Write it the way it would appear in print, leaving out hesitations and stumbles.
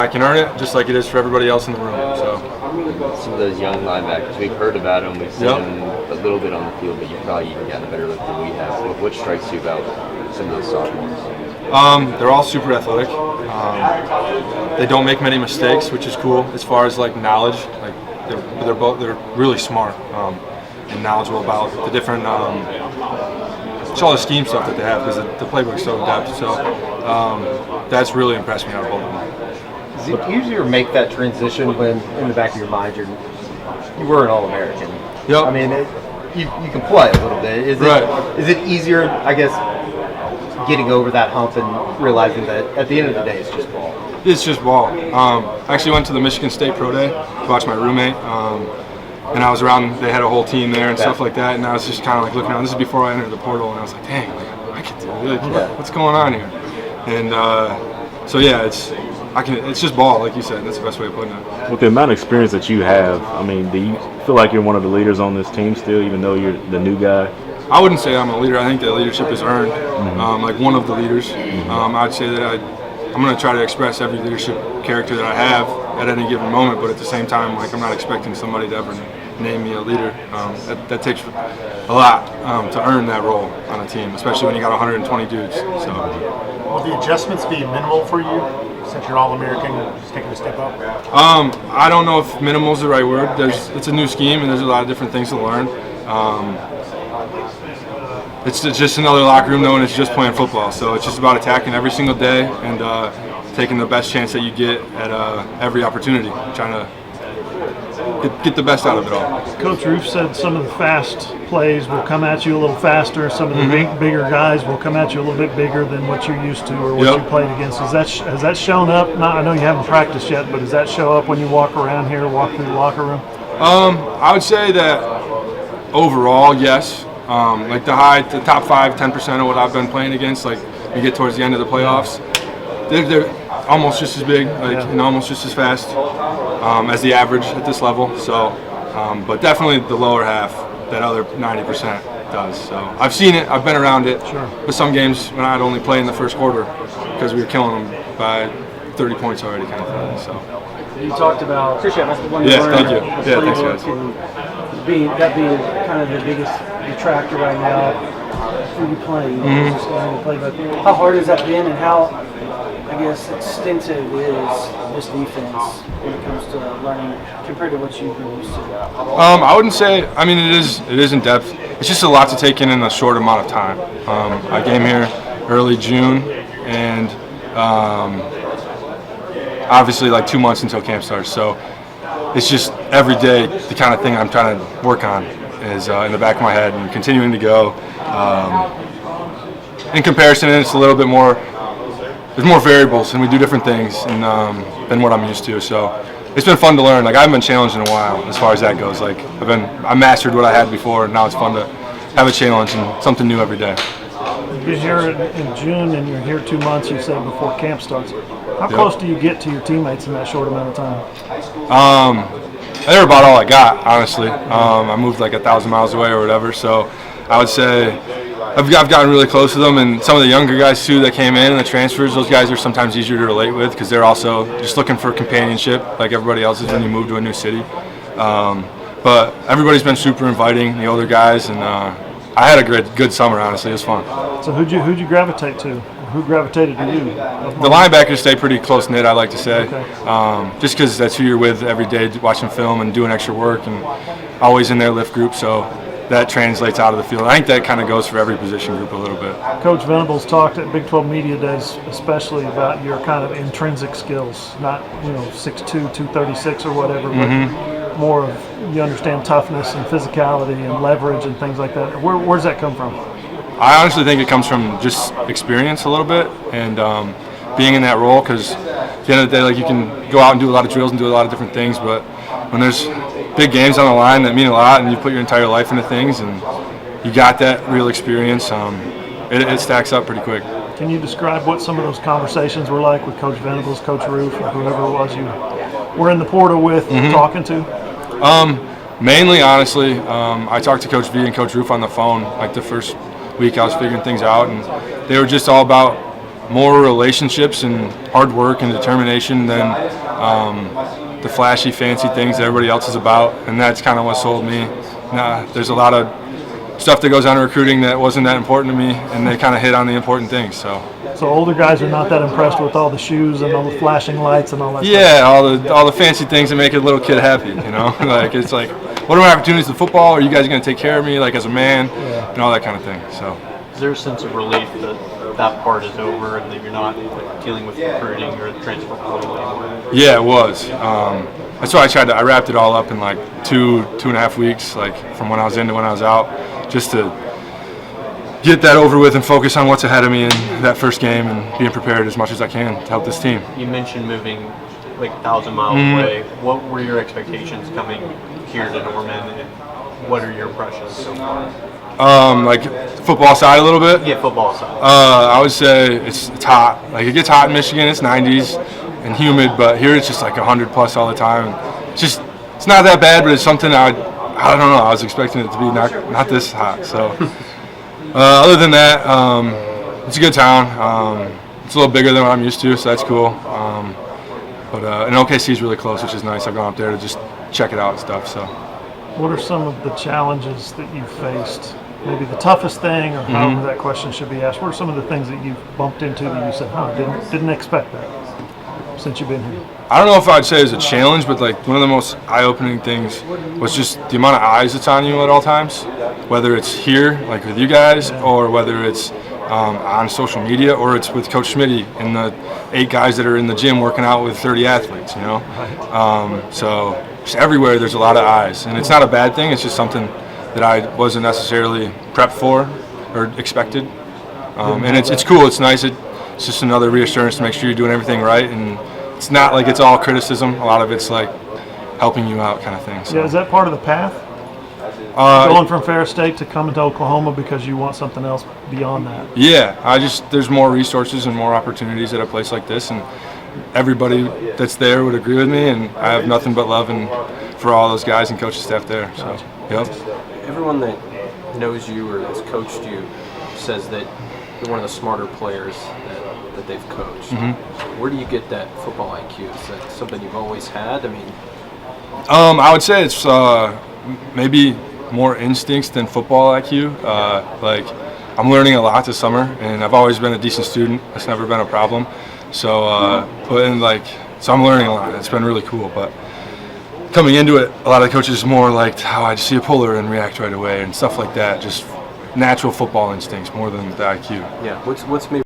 I can earn it just like it is for everybody else in the room. So some of those young linebackers, we've heard about them, we've seen them a little bit on the field, but you've probably even gotten a better look than we have. What strikes you about some of those sophomores? They're all super athletic. They don't make many mistakes, which is cool as far as like knowledge. Like they're really smart and knowledgeable about the different it's all the scheme stuff that they have because the playbook's so in depth. So that's really impressed me out of both of them. Is it easier to make that transition when in the back of your mind you were an All-American? Yep. I mean, you can play a little bit. Is it easier, I guess, getting over that hump and realizing that at the end of the day it's just ball? It's just ball. I actually went to the Michigan State Pro Day to watch my roommate, and I was around. They had a whole team there and stuff like that, and I was just kind of like looking around. This is before I entered the portal, and I was like, dang, I could do it. Like, what's going on here? And so yeah, it's just ball, like you said. That's the best way of putting it. With the amount of experience that you have, I mean, do you feel like you're one of the leaders on this team still, even though you're the new guy? I wouldn't say I'm a leader. I think that leadership is earned, like one of the leaders. I'd say that I'm going to try to express every leadership character that I have at any given moment, but at the same time, like I'm not expecting somebody to ever name me a leader. That takes a lot to earn that role on a team, especially when you got 120 dudes. So. Will the adjustments be minimal for you since you're All-American, just taking a step up? I don't know if minimal is the right word. It's a new scheme, and there's a lot of different things to learn. It's just another locker room, though, and it's just playing football. So it's just about attacking every single day and taking the best chance that you get at every opportunity, trying to get the best out of it all. Coach Roof said some of the fast plays will come at you a little faster. Some of the bigger guys will come at you a little bit bigger than what you're used to or what you played against. Has that shown up? I know you haven't practiced yet, but does that show up when you walk around here, walk through the locker room? I would say that overall, yes. Like the top 5-10% of what I've been playing against, like you get towards the end of the playoffs, they're almost just as big, and almost just as fast as the average at this level. So, but definitely the lower half, that other 90% does. So I've seen it, I've been around it. Sure. With some games when I'd only play in the first quarter because we were killing them by 30 points already, kind of thing. So. You talked about Appreciate it. Thank you. Yeah, thanks, guys. Being kind of the biggest detractor right now for you playing. Just learning the playbook. How hard has that been, and how, I guess, extensive is this defense when it comes to learning compared to what you've been used to? I wouldn't say. I mean, it is in depth. It's just a lot to take in a short amount of time. I came here early June, and obviously like 2 months until camp starts. So it's just every day the kind of thing I'm trying to work on is in the back of my head and continuing to go. In comparison, it's a little bit more. There's more variables, and we do different things than what I'm used to. So it's been fun to learn. Like I haven't been challenged in a while as far as that goes. Like I mastered what I had before, and now it's fun to have a challenge and something new every day. You're here in June, and you're here 2 months. You said before camp starts. How close do you get to your teammates in that short amount of time? They're about all I got, honestly. I moved like 1,000 miles away or whatever, so I would say I've gotten really close to them, and some of the younger guys too that came in and the transfers, those guys are sometimes easier to relate with because they're also just looking for companionship like everybody else is when you move to a new city. But everybody's been super inviting, the older guys, and I had a good summer, honestly. It was fun. So who'd you gravitate to? Who gravitated to you? The linebackers stay pretty close-knit, I like to say. Okay. Just because that's who you're with every day, watching film and doing extra work and always in their lift group, so that translates out of the field. I think that kind of goes for every position group a little bit. Coach Venables talked at Big 12 Media Days especially about your kind of intrinsic skills, not 6'2", 236 or whatever, but more of you understand toughness and physicality and leverage and things like that. Where's that come from? I honestly think it comes from just experience a little bit and being in that role because at the end of the day, like you can go out and do a lot of drills and do a lot of different things, but when there's big games on the line that mean a lot and you put your entire life into things and you got that real experience, it stacks up pretty quick. Can you describe what some of those conversations were like with Coach Venables, Coach Roof, or whoever it was you were in the portal with, talking to? Mainly, honestly, I talked to Coach V and Coach Roof on the phone like the first week I was figuring things out, and they were just all about more relationships and hard work and determination than the flashy, fancy things that everybody else is about, and that's kind of what sold me. There's a lot of stuff that goes on in recruiting that wasn't that important to me, and they kind of hit on the important things. So older guys are not that impressed with all the shoes and all the flashing lights and all that. Yeah, stuff. all the fancy things that make a little kid happy. You know, like it's like, what are my opportunities to football? Are you guys going to take care of me, like as a man, and all that kind of thing. So. Is there a sense of relief that part is over and that you're not dealing with recruiting or the transfer portal anymore? Yeah, it was. That's why I wrapped it all up in like 2.5 weeks, like from when I was in to when I was out, just to get that over with and focus on what's ahead of me in that first game and being prepared as much as I can to help this team. You mentioned moving like 1,000 miles away. What were your expectations coming here to Norman, and what are your impressions so far? Like football side a little bit? Yeah, football side. I would say it's hot. Like it gets hot in Michigan. It's 90s and humid, but here it's just like 100 plus all the time. It's not that bad, but it's something I don't know. I was expecting it to be not this hot. So other than that, it's a good town. It's a little bigger than what I'm used to, so that's cool. And OKC is really close, which is nice. I've gone up there to just check it out and stuff. So. What are some of the challenges that you've faced? Maybe the toughest thing, or however that question should be asked. What are some of the things that you've bumped into that you said, didn't expect that since you've been here? I don't know if I'd say it's a challenge, but like one of the most eye-opening things was just the amount of eyes that's on you at all times, whether it's here, like with you guys, or whether it's on social media, or it's with Coach Schmitty and the 8 guys that are in the gym working out with 30 athletes, you know? So just everywhere there's a lot of eyes, and it's not a bad thing. It's just something that I wasn't necessarily prepped for or expected. And it's cool. It's nice. It's just another reassurance to make sure you're doing everything right, and it's not like it's all criticism. A lot of it's like helping you out kind of thing. So. Yeah, is that part of the path? Going from Ferris State to coming to Oklahoma because you want something else beyond that? Yeah, there's more resources and more opportunities at a place like this, and everybody that's there would agree with me, and I have nothing but love for all those guys and coaching staff there. So, yep. Everyone that knows you or has coached you says that you're one of the smarter players that they've coached. Where do you get that football IQ? Is that something you've always had? I mean, I would say it's maybe more instincts than football IQ. Like I'm learning a lot this summer, and I've always been a decent student. That's never been a problem. So, so I'm learning a lot. It's been really cool. But coming into it, a lot of the coaches more like, I just see a puller and react right away and stuff like that. Just natural football instincts more than the IQ. yeah. What's maybe